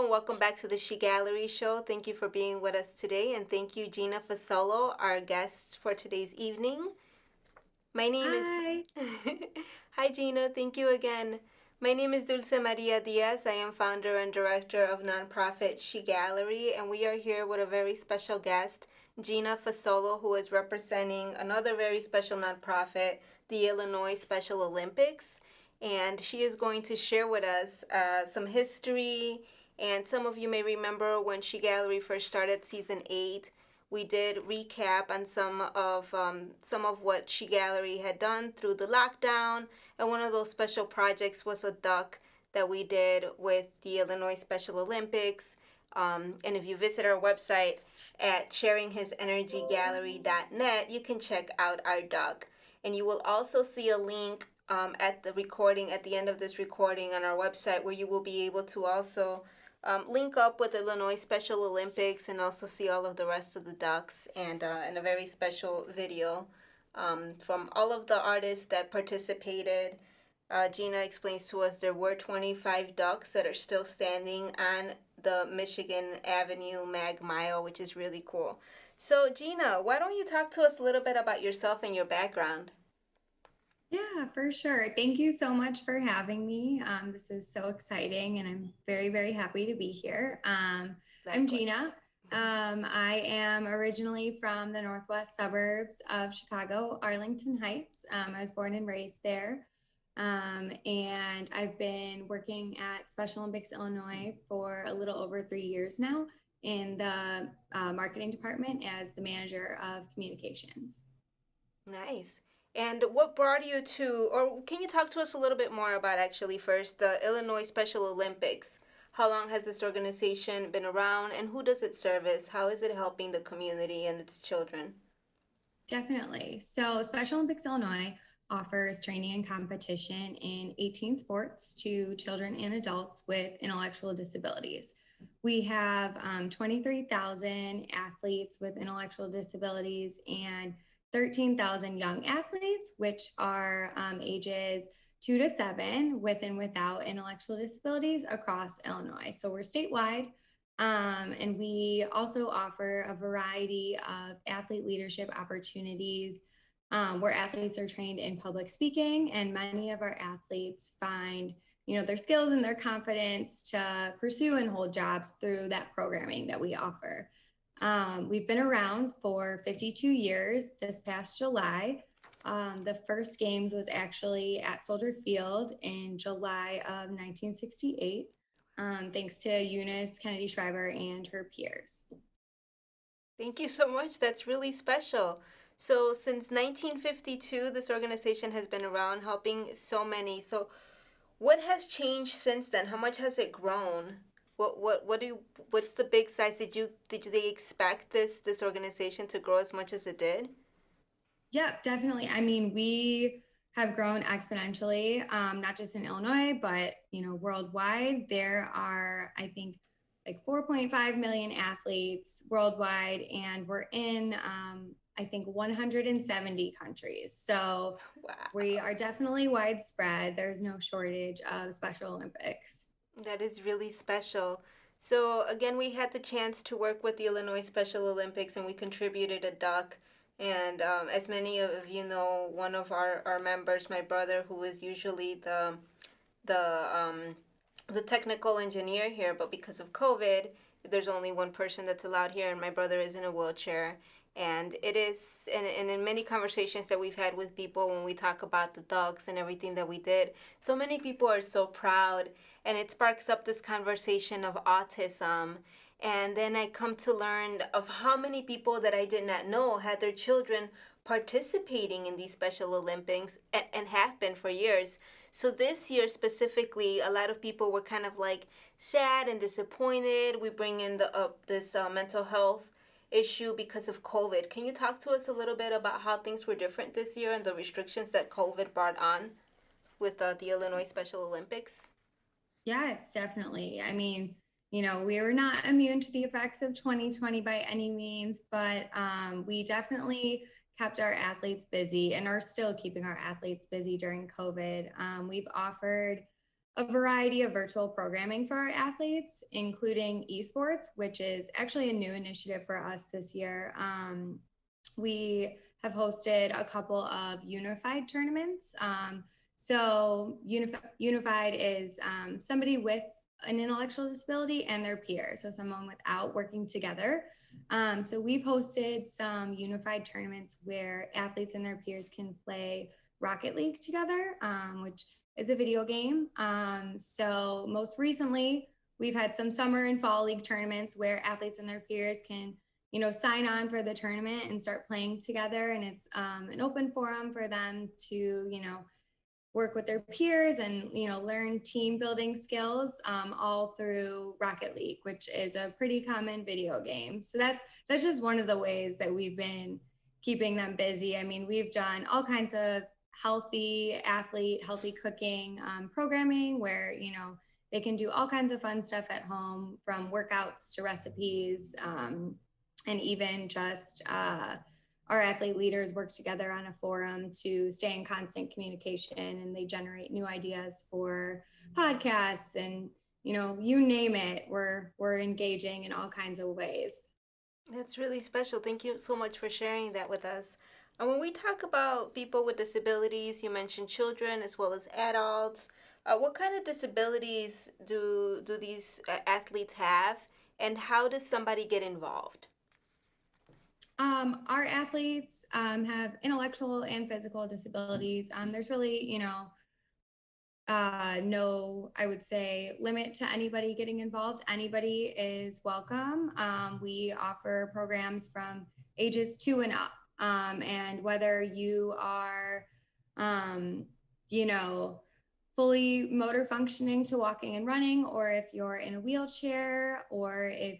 and welcome back to the She Gallery Show. Thank you for being with us today, and thank you, Gina Fasolo, our guest for today's evening. My name is. Hi. Hi, Gina. Thank you again. My name is Dulce Maria Diaz. I am founder and director of nonprofit She Gallery, and we are here with a very special guest, Gina Fasolo, who is representing another very special nonprofit, the Illinois Special Olympics. And she is going to share with us some history. And some of you may remember when She Gallery first started season 8, we did recap on some of what She Gallery had done through the lockdown, and one of those special projects was a duck that we did with the Illinois Special Olympics. And if you visit our website at sharinghisenergygallery.net, you can check out our duck. And you will also see a link at the end of this recording on our website, where you will be able to also link up with Illinois Special Olympics and also see all of the rest of the ducks and a very special video from all of the artists that participated. Gina explains to us there were 25 ducks that are still standing on the Michigan Avenue Mag Mile, which is really cool. So, Gina, why don't you talk to us a little bit about yourself and your background? Yeah, for sure. Thank you so much for having me. This is so exciting, and I'm very, very happy to be here. I'm Likewise. Gina. I am originally from the northwest suburbs of Chicago, Arlington Heights. I was born and raised there. And I've been working at Special Olympics Illinois for a little over 3 years now in the marketing department as the manager of communications. Nice. And what brought you to, or can you talk to us a little bit more about actually first the Illinois Special Olympics? How long has this organization been around and who does it service? How is it helping the community and its children? Definitely. So, Special Olympics Illinois offers training and competition in 18 sports to children and adults with intellectual disabilities. We have 23,000 athletes with intellectual disabilities and 13,000 young athletes, which are ages 2 to 7 with and without intellectual disabilities across Illinois. So, we're statewide. And we also offer a variety of athlete leadership opportunities where athletes are trained in public speaking, and many of our athletes find their skills and their confidence to pursue and hold jobs through that programming that we offer. We've been around for 52 years. This past July, the first games was actually at Soldier Field in July of 1968, thanks to Eunice Kennedy Shriver and her peers. Thank you so much. That's really special. So, since 1952, this organization has been around helping so many. So, what has changed since then? How much has it grown? What's the big size? Did they expect this organization to grow as much as it did? Yeah, definitely. I mean, we have grown exponentially, not just in Illinois, but worldwide. There are, I think, like 4.5 million athletes worldwide, and we're in, I think, 170 countries. So we Wow. are definitely widespread. There's no shortage of Special Olympics. That is really special. So, again, we had the chance to work with the Illinois Special Olympics and we contributed a duck. And as many of you know, one of our members, my brother, who is usually the the technical engineer here, but because of COVID, there's only one person that's allowed here, and my brother is in a wheelchair. And it is, and in many conversations that we've had with people when we talk about the dogs and everything that we did, so many people are so proud, and it sparks up this conversation of autism. And then I come to learn of how many people that I did not know had their children participating in these Special Olympics and have been for years. So this year specifically, a lot of people were kind of like sad and disappointed. We bring in this mental health issue because of COVID. Can you talk to us a little bit about how things were different this year and the restrictions that COVID brought on with the Illinois Special Olympics? Yes, definitely. I mean, we were not immune to the effects of 2020 by any means, but we definitely kept our athletes busy and are still keeping our athletes busy during COVID. We've offered a variety of virtual programming for our athletes, including esports, which is actually a new initiative for us this year. We have hosted a couple of unified tournaments. Unified is somebody with an intellectual disability and their peer, so someone without working together. So we've hosted some unified tournaments where athletes and their peers can play Rocket League together, which is a video game. So most recently, we've had some summer and fall league tournaments where athletes and their peers can, sign on for the tournament and start playing together. And it's an open forum for them to, work with their peers and learn team building skills, all through Rocket League, which is a pretty common video game. So that's just one of the ways that we've been keeping them busy. I mean, we've done all kinds of healthy cooking programming where they can do all kinds of fun stuff at home, from workouts to recipes, and even just our athlete leaders work together on a forum to stay in constant communication, and they generate new ideas for podcasts and you name it, we're engaging in all kinds of ways. That's really special. Thank you so much for sharing that with us. And when we talk about people with disabilities, you mentioned children as well as adults. What kind of disabilities do these athletes have, and how does somebody get involved? Our athletes have intellectual and physical disabilities. There's really, no, I would say, limit to anybody getting involved. Anybody is welcome. We offer programs from ages 2 and up. And whether you are, um, you know, fully motor functioning to walking and running, or if you're in a wheelchair, or if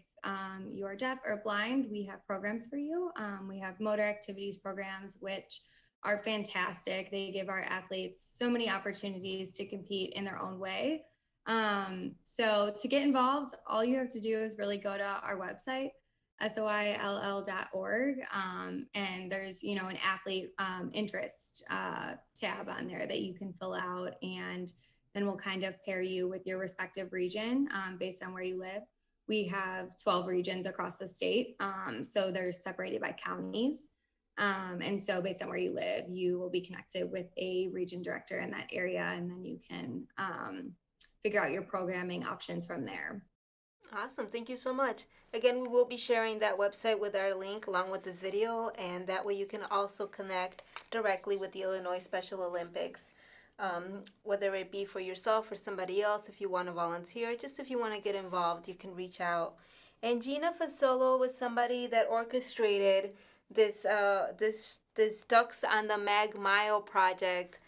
you are deaf or blind, we have programs for you. We have motor activities programs, which are fantastic. They give our athletes so many opportunities to compete in their own way. So to get involved, all you have to do is really go to our website, soill.org, and there's an athlete interest tab on there that you can fill out, and then we'll kind of pair you with your respective region based on where you live. We have 12 regions across the state, so they're separated by counties. And so based on where you live, you will be connected with a region director in that area, and then you can figure out your programming options from there. Awesome. Thank you so much. Again, we will be sharing that website with our link along with this video, and that way you can also connect directly with the Illinois Special Olympics, whether it be for yourself or somebody else. If you want to volunteer, just if you want to get involved, you can reach out. And Gina Fasolo was somebody that orchestrated this Ducks on the Mag Mile project,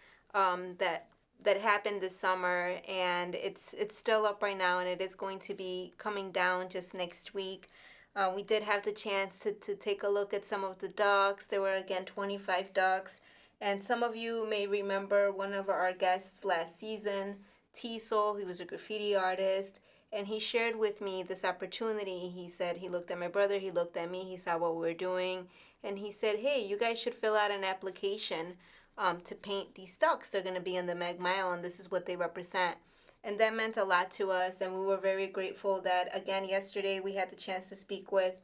that happened this summer, and it's still up right now, and it is going to be coming down just next week. We did have the chance to take a look at some of the ducks. There were again 25 ducks, and some of you may remember one of our guests last season, T-Soul. He was a graffiti artist, and he shared with me this opportunity. He said he looked at my brother, he looked at me, he saw what we were doing, and he said, hey, you guys should fill out an application to paint these ducks. They're going to be in the Meg Mile, and this is what they represent. And that meant a lot to us, and we were very grateful that, again, yesterday we had the chance to speak with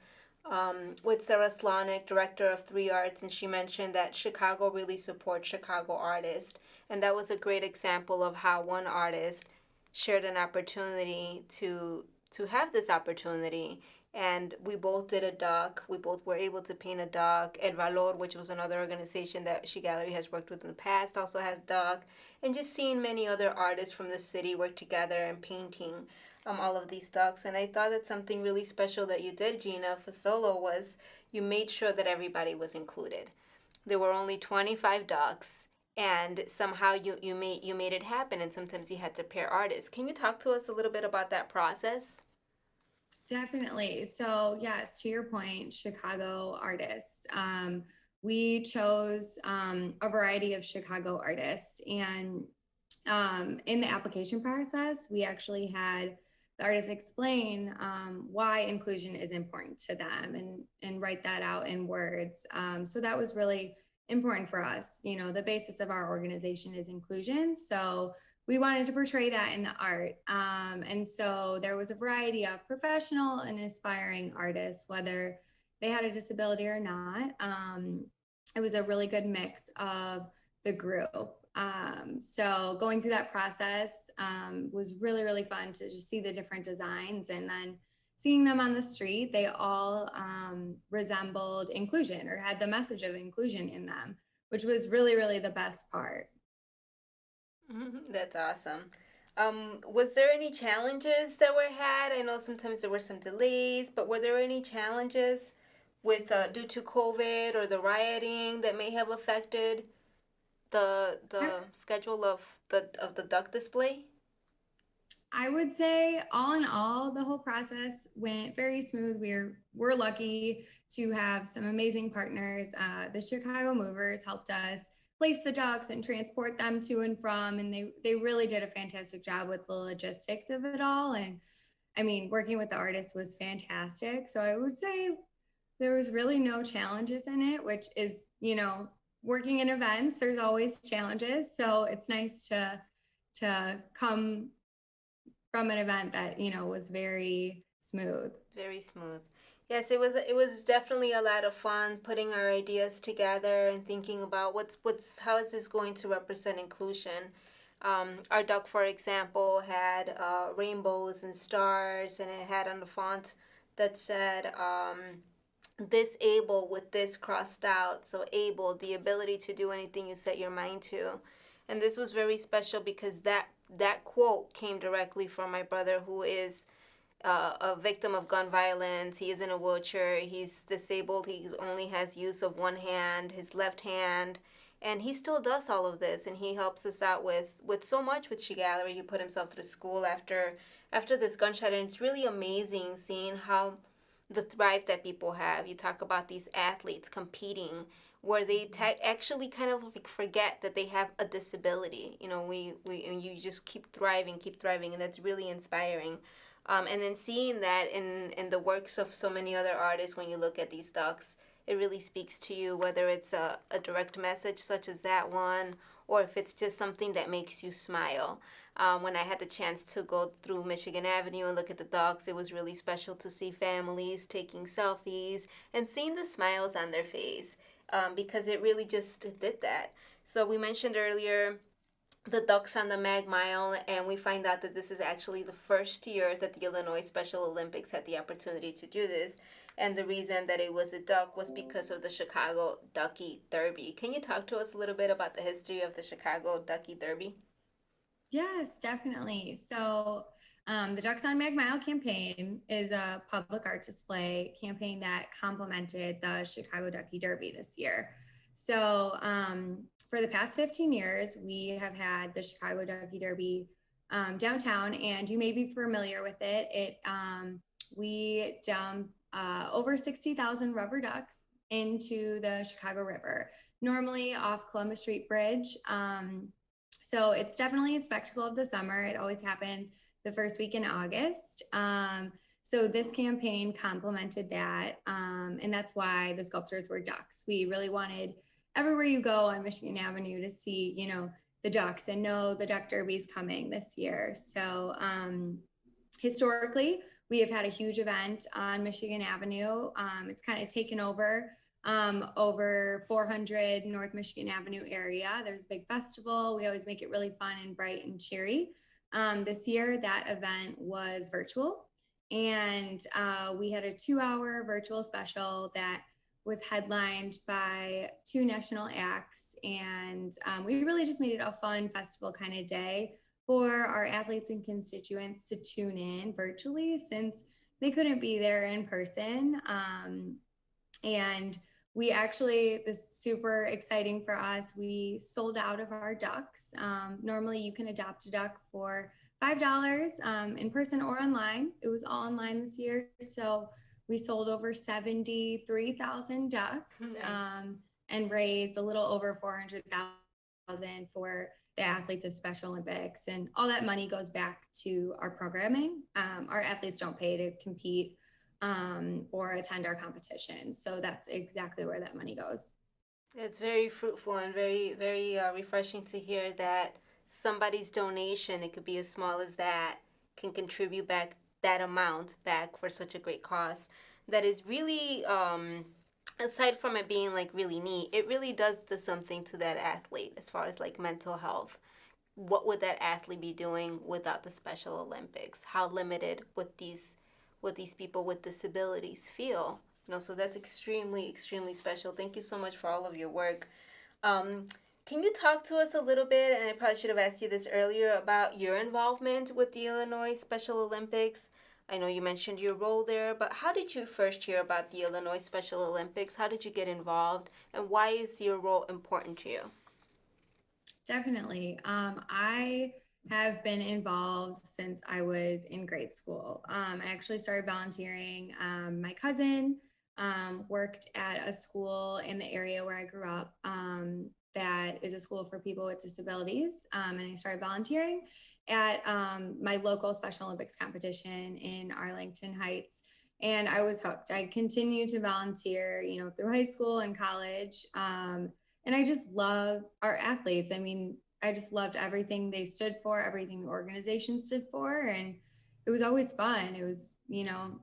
Sarah Slonick, director of 3 Arts, and she mentioned that Chicago really supports Chicago artists. And that was a great example of how one artist shared an opportunity to have this opportunity. And we both did a duck. We both were able to paint a duck. El Valor, which was another organization that She Gallery has worked with in the past, also has duck. And just seeing many other artists from the city work together and painting all of these ducks. And I thought that something really special that you did, Gina Fasolo, was you made sure that everybody was included. There were only 25 ducks, and somehow you made it happen. And sometimes you had to pair artists. Can you talk to us a little bit about that process? Definitely. So, yes, to your point, Chicago artists. We chose a variety of Chicago artists. And in the application process, we actually had the artists explain why inclusion is important to them, and write that out in words. So that was really important for us. The basis of our organization is inclusion. So we wanted to portray that in the art. And so there was a variety of professional and aspiring artists, whether they had a disability or not. It was a really good mix of the group. So going through that process was really, really fun to just see the different designs, and then seeing them on the street, they all resembled inclusion or had the message of inclusion in them, which was really, really the best part. That's awesome. Was there any challenges that were had? I know sometimes there were some delays, but were there any challenges with due to COVID or the rioting that may have affected the schedule of the duck display? I would say, all in all, the whole process went very smooth. We're lucky to have some amazing partners. The Chicago Movers helped us place the ducks and transport them to and from, and they really did a fantastic job with the logistics of it all. And I mean, working with the artists was fantastic. So I would say there was really no challenges in it, which is, working in events, there's always challenges. So it's nice to come from an event that was very smooth. Very smooth. Yes, it was definitely a lot of fun putting our ideas together and thinking about what's how is this going to represent inclusion. Our duck, for example, had rainbows and stars, and it had on the font that said this able with this crossed out. So able, the ability to do anything you set your mind to. And this was very special because that quote came directly from my brother, who is a victim of gun violence. He is in a wheelchair. He's disabled. He only has use of one hand, his left hand, and he still does all of this. And he helps us out with so much with She Gallery. He put himself through school after this gunshot, and it's really amazing seeing how the thrive that people have. You talk about these athletes competing where they actually kind of like forget that they have a disability. We and you just keep thriving, and that's really inspiring. And then seeing that in the works of so many other artists, when you look at these docs, it really speaks to you, whether it's a direct message such as that one, or if it's just something that makes you smile. When I had the chance to go through Michigan Avenue and look at the docs, it was really special to see families taking selfies and seeing the smiles on their face, because it really just did that. So we mentioned earlier the Ducks on the Mag Mile, and we find out that this is actually the first year that the Illinois Special Olympics had the opportunity to do this. And the reason that it was a duck was because of the Chicago Ducky Derby. Can you talk to us a little bit about the history of the Chicago Ducky Derby? Yes, definitely. So, the Ducks on Mag Mile campaign is a public art display campaign that complemented the Chicago Ducky Derby this year. So, for the past 15 years, we have had the Chicago Ducky Derby downtown, and you may be familiar with it. We dump over 60,000 rubber ducks into the Chicago River, normally off Columbus Street Bridge. So it's definitely a spectacle of the summer. It always happens the first week in August. So this campaign complemented that. And that's why the sculptures were ducks. We really wanted everywhere you go on Michigan Avenue to see, the ducks and know the Duck Derby's coming this year. So historically, we have had a huge event on Michigan Avenue. It's kind of taken over 400 North Michigan Avenue area. There's a big festival. We always make it really fun and bright and cheery. This year, that event was virtual, and we had a 2-hour virtual special that was headlined by two national acts. And we really just made it a fun festival kind of day for our athletes and constituents to tune in virtually, since they couldn't be there in person. And we actually, this is super exciting for us. We sold out of our ducks. Normally, you can adopt a duck for $5 in person or online. It was all online this year. So we sold over 73,000 ducks and raised a little over 400,000 for the athletes of Special Olympics. And all that money goes back to our programming. Our athletes don't pay to compete or attend our competitions. So that's exactly where that money goes. It's very fruitful and very, very refreshing to hear that somebody's donation, it could be as small as that, can contribute back that amount back for such a great cause. That is really, aside from it being like really neat, it really does do something to that athlete as far as like mental health. What would that athlete be doing without the Special Olympics? How limited would these people with disabilities feel? So that's extremely special. Thank you so much for all of your work. Um, can you talk to us a little bit, and I probably should have asked you this earlier, about your involvement with the Illinois Special Olympics? I know you mentioned your role there, but how did you first hear about the Illinois Special Olympics? How did you get involved, and why is your role important to you? Definitely. I have been involved since I was in grade school. I actually started volunteering. My cousin worked at a school in the area where I grew up that is a school for people with disabilities. And I started volunteering at my local Special Olympics competition in Arlington Heights. And I was hooked. I continued to volunteer, through high school and college. And I just love our athletes. I mean, I just loved everything they stood for, everything the organization stood for. And it was always fun. It was,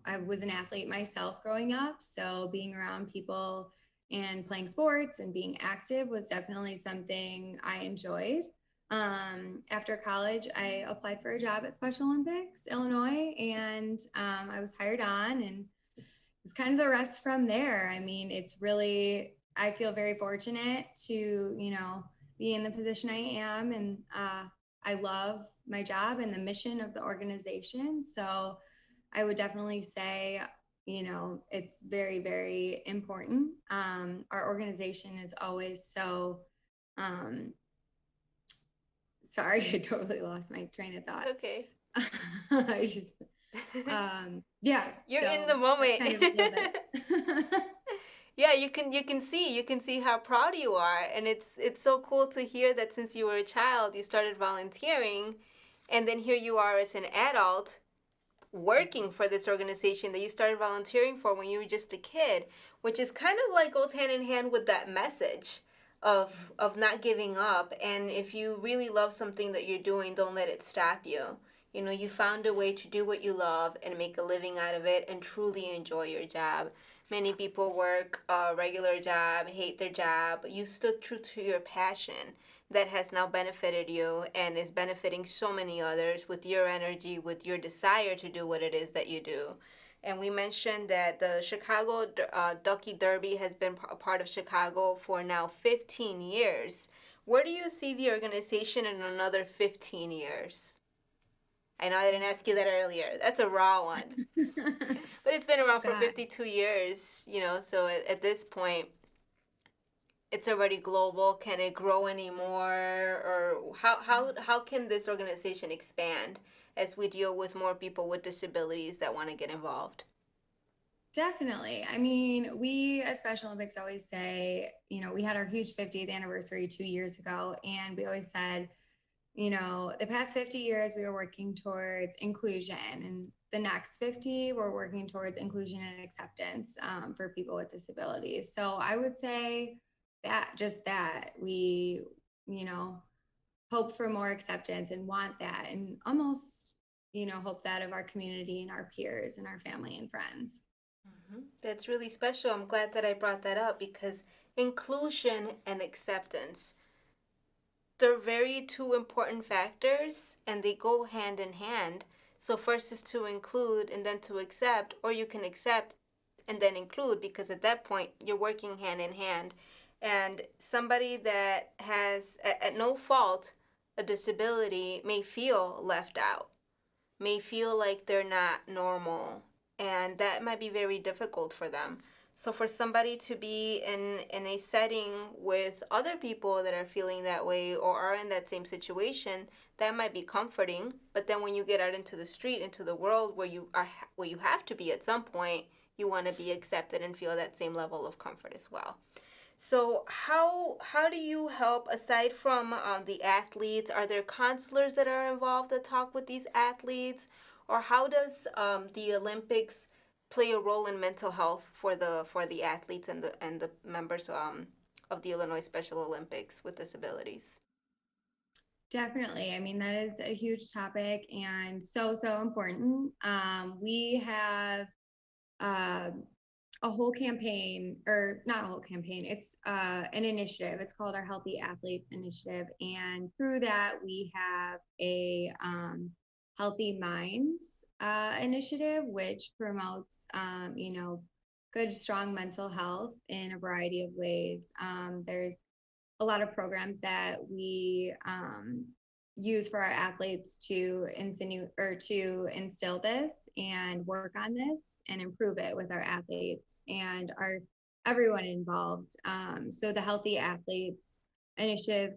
I was an athlete myself growing up. So being around people and playing sports and being active was definitely something I enjoyed. After college, I applied for a job at Special Olympics Illinois, and I was hired on, and it was kind of the rest from there. I mean, it's really, I feel very fortunate to, be in the position I am. And I love my job and the mission of the organization. So I would definitely say, it's very, very important. Our organization is always so, um, sorry, I totally lost my train of thought. Okay. I just, yeah. You're in So the that's moment. kind of a little bit. Yeah, you can see how proud you are, and it's so cool to hear that since you were a child you started volunteering, and then here you are as an adult working for this organization that you started volunteering for when you were just a kid, which is kind of like goes hand in hand with that message of not giving up. And if you really love something that you're doing, don't let it stop you. You found a way to do what you love and make a living out of it and truly enjoy your job. Many people work a regular job, hate their job, but you stood true to your passion that has now benefited you and is benefiting so many others with your energy, with your desire to do what it is that you do. And we mentioned that the Chicago Ducky Derby has been a part of Chicago for now 15 years. Where do you see the organization in another 15 years? I know I didn't ask you that earlier. That's a raw one. But it's been Oh around for God. 52 years, so at this point, it's already global. Can it grow anymore? Or how can this organization expand as we deal with more people with disabilities that want to get involved? Definitely. I mean, we at Special Olympics always say, we had our huge 50th anniversary 2 years ago, and we always said, the past 50 years we were working towards inclusion, and the next 50 we're working towards inclusion and acceptance for people with disabilities. So I would say that we, you know, hope for more acceptance and want that, and almost, hope that of our community and our peers and our family and friends. That's really special. I'm glad that I brought that up because inclusion and acceptance, they're very two important factors and they go hand in hand. So first is to include and then to accept, or you can accept and then include because at that point you're working hand in hand. And somebody that has at no fault a disability may feel left out, may feel like they're not normal, and that might be very difficult for them. So for somebody to be in a setting with other people that are feeling that way or are in that same situation, that might be comforting. But then when you get out into the street, into the world where you have to be at some point, you want to be accepted and feel that same level of comfort as well. So how do you help aside from the athletes? Are there counselors that are involved that talk with these athletes, or how does the Olympics play a role in mental health for the athletes and the members of the Illinois Special Olympics with disabilities? Definitely. I mean, that is a huge topic and so, so important. We have uh, a whole campaign, or not a whole campaign, it's an initiative. It's called our Healthy Athletes Initiative. And through that, we have a Healthy Minds initiative, which promotes, good, strong mental health in a variety of ways. There's a lot of programs that we use for our athletes to instill this and work on this and improve it with our athletes and our everyone involved. So the initiative,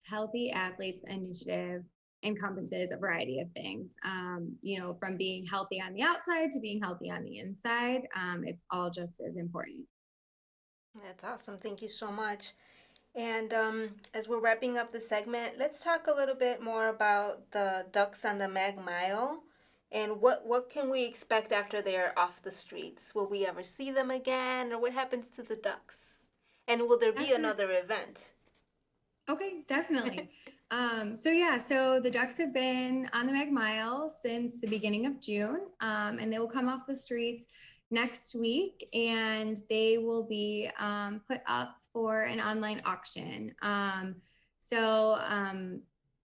Healthy Athletes Initiative encompasses a variety of things. From being healthy on the outside to being healthy on the inside. It's all just as important. That's awesome. Thank you so much. And as we're wrapping up the segment, let's talk a little bit more about the ducks on the Mag Mile and what can we expect after they're off the streets? Will we ever see them again, or what happens to the ducks? And will there be That's another event? Okay, definitely. So the Ducks have been on the Mag Mile since the beginning of June, and they will come off the streets next week, and they will be put up for an online auction.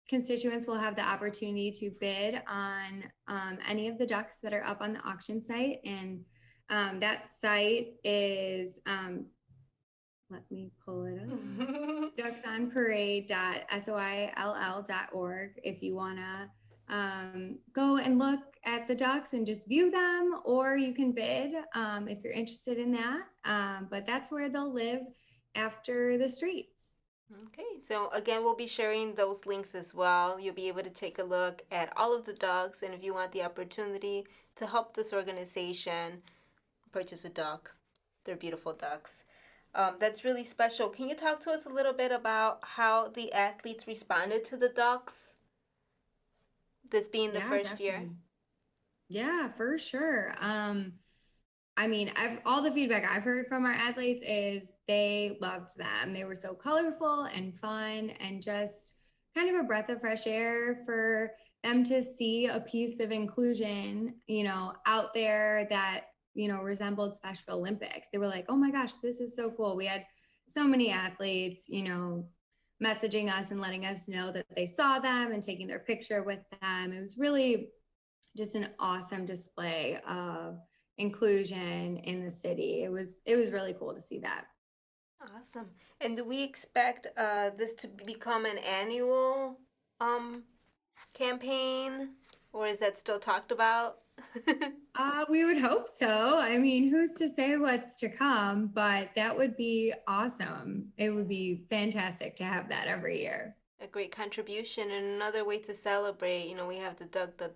Constituents will have the opportunity to bid on any of the ducks that are up on the auction site, and that site is let me pull it up. ducksonparade.soill.org if you want to go and look at the ducks and just view them, or you can bid if you're interested in that. But that's where they'll live after the streets. Okay, so again, we'll be sharing those links as well. You'll be able to take a look at all of the ducks, and if you want the opportunity to help this organization, purchase a duck. They're beautiful ducks. That's really special. Can you talk to us a little bit about how the athletes responded to the ducks, this being the Yeah, first year? definitely. Yeah, for sure. I've all the feedback I've heard from our athletes is they loved them. They were so colorful and fun and just kind of a breath of fresh air for them to see a piece of inclusion, out there that, resembled Special Olympics. They were like, oh my gosh, this is so cool. We had so many athletes, messaging us and letting us know that they saw them and taking their picture with them. It was really just an awesome display of inclusion in the city. It was really cool to see that. Awesome. And do we expect this to become an annual um, campaign, or is that still talked about? We would hope so. I mean, who's to say what's to come? But that would be awesome. It would be fantastic to have that every year. A great contribution and another way to celebrate. We have the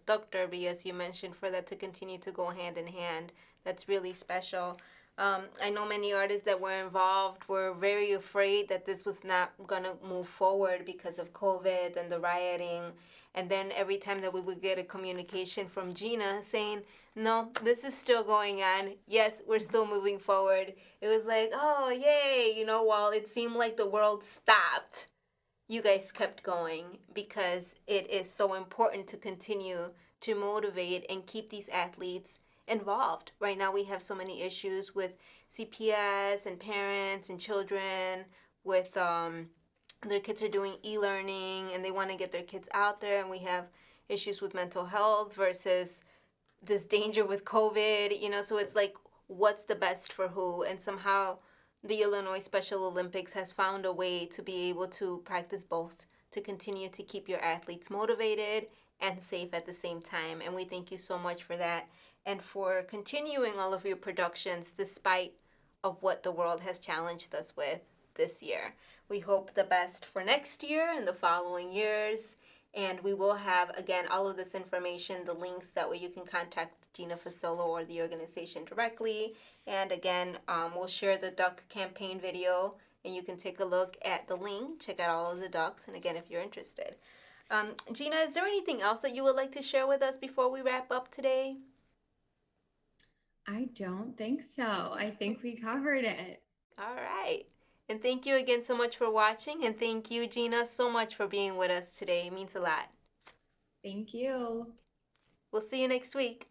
duck derby, as you mentioned, for that to continue to go hand in hand. That's really special. I know many artists that were involved were very afraid that this was not gonna move forward because of COVID and the rioting. And then every time that we would get a communication from Gina saying, no, this is still going on. Yes, we're still moving forward. It was like, oh, yay. While it seemed like the world stopped, you guys kept going because it is so important to continue to motivate and keep these athletes involved. Right now, we have so many issues with CPS and parents and children with their kids are doing e-learning and they want to get their kids out there, and we have issues with mental health versus this danger with COVID. So it's like, what's the best for who? And somehow the Illinois Special Olympics has found a way to be able to practice both, to continue to keep your athletes motivated and safe at the same time. And we thank you so much for that and for continuing all of your productions despite of what the world has challenged us with this year. We hope the best for next year and the following years. And we will have, again, all of this information, the links, that way you can contact Gina Fasolo or the organization directly. And again, we'll share the duck campaign video, and you can take a look at the link, check out all of the ducks, and again, if you're interested. Gina, is there anything else that you would like to share with us before we wrap up today? I don't think so. I think we covered it. All right. And thank you again so much for watching. And thank you, Gina, so much for being with us today. It means a lot. Thank you. We'll see you next week.